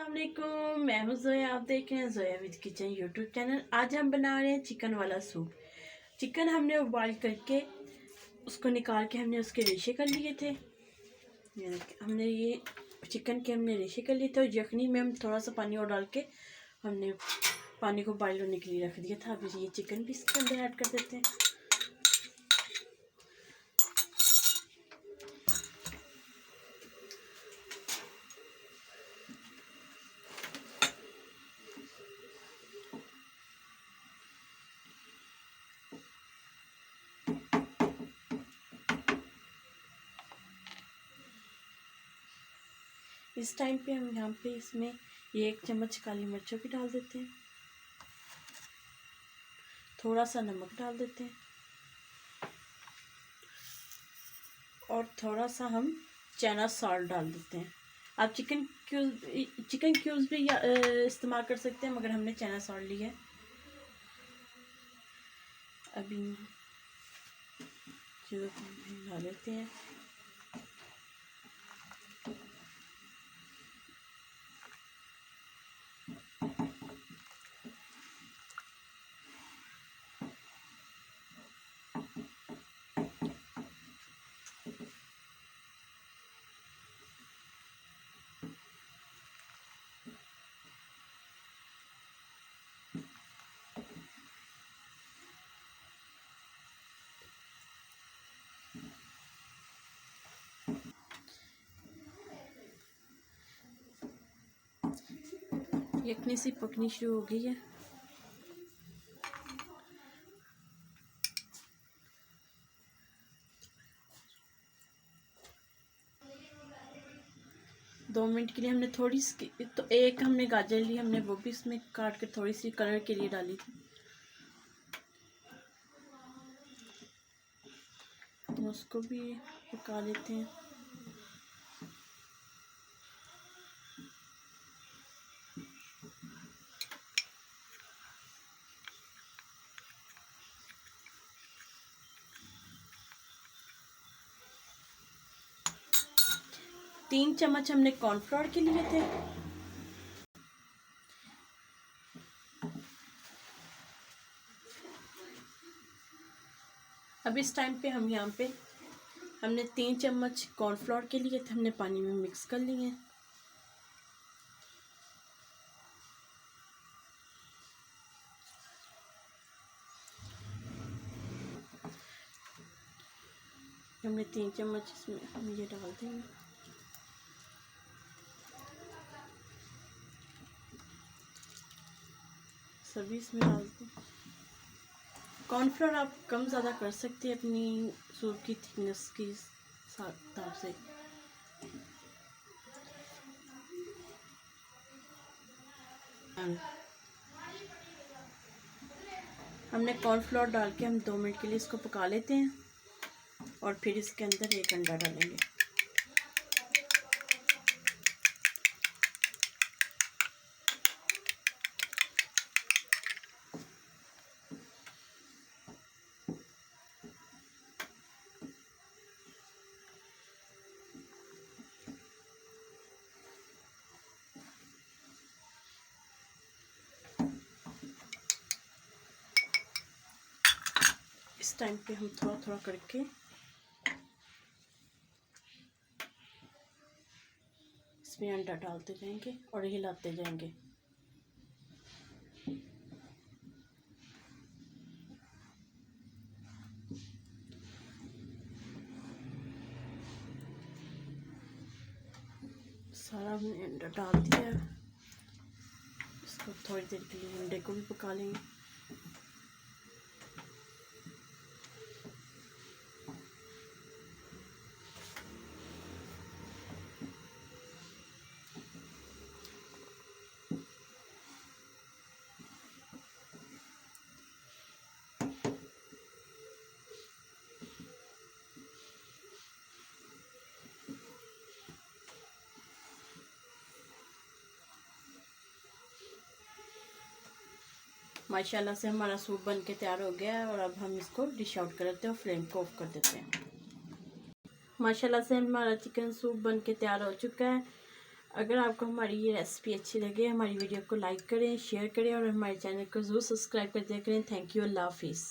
वालेकुम, मैं हूँ जोया। आप देख रहे हैं Zoya with kitchen YouTube channel. आज हम बना रहे हैं चिकन वाला सूप। चिकन हमने उबाल करके उसको निकाल के हमने उसके रेशे कर लिए थे। हमने ये चिकन के हमने रेशे कर लिए थे और यखनी में हम थोड़ा सा पानी और डाल के हमने पानी को बॉइल होने के लिए रख दिया था। अभी ये चिकन भी इसके अंदर ऐड कर देते हैं। इस टाइम पे हम यहाँ पे इसमें ये 1 चम्मच काली मिर्चों की डाल देते हैं, थोड़ा सा नमक डाल देते हैं और थोड़ा सा हम चना सॉल्ट डाल देते हैं। आप चिकन क्यूब्स भी इस्तेमाल कर सकते हैं, मगर हमने चना सॉल्ट लिया है। अभी चीज़ों को मिला लेते हैं। यखनी सी पकनी शुरू हो गई है। दो मिनट के लिए हमने थोड़ी सी तो एक हमने गाजर ली, हमने वो भी इसमें काट कर थोड़ी सी कलर के लिए डाली थी। उसको भी पका लेते हैं। तीन चम्मच हमने कॉर्नफ्लोर के लिए थे। अब इस टाइम पे हम यहाँ पे हमने 3 चम्मच कॉर्नफ्लोर के लिए थे, हमने पानी में मिक्स कर लिए हैं। हमने 3 चम्मच इसमें हम ये डाल देंगे। सभी इसमें डाल दें। कॉर्नफ्लोर आप कम ज़्यादा कर सकते हैं अपनी सूप की थिकनेस के हिसाब से। हमने कॉर्नफ्लोर डाल के हम 2 मिनट के लिए इसको पका लेते हैं और फिर इसके अंदर 1 अंडा डालेंगे। इस टाइम पे हम थोड़ा थोड़ा करके इसमें अंडा डालते जाएंगे और हिलाते जाएंगे। सारा हमने अंडा डाल दिया। इसको थोड़ी देर के लिए अंडे को भी पका लेंगे। माशाल्लाह से हमारा सूप बन के तैयार हो गया है और अब हम इसको डिश आउट कर देते हैं और फ्लेम को ऑफ कर देते हैं। माशाल्लाह से हमारा चिकन सूप बन के तैयार हो चुका है। अगर आपको हमारी ये रेसिपी अच्छी लगे हमारी वीडियो को लाइक करें, शेयर करें और हमारे चैनल को ज़रूर सब्सक्राइब कर दिया करें। थैंक यू, अल्लाह हाफिज़।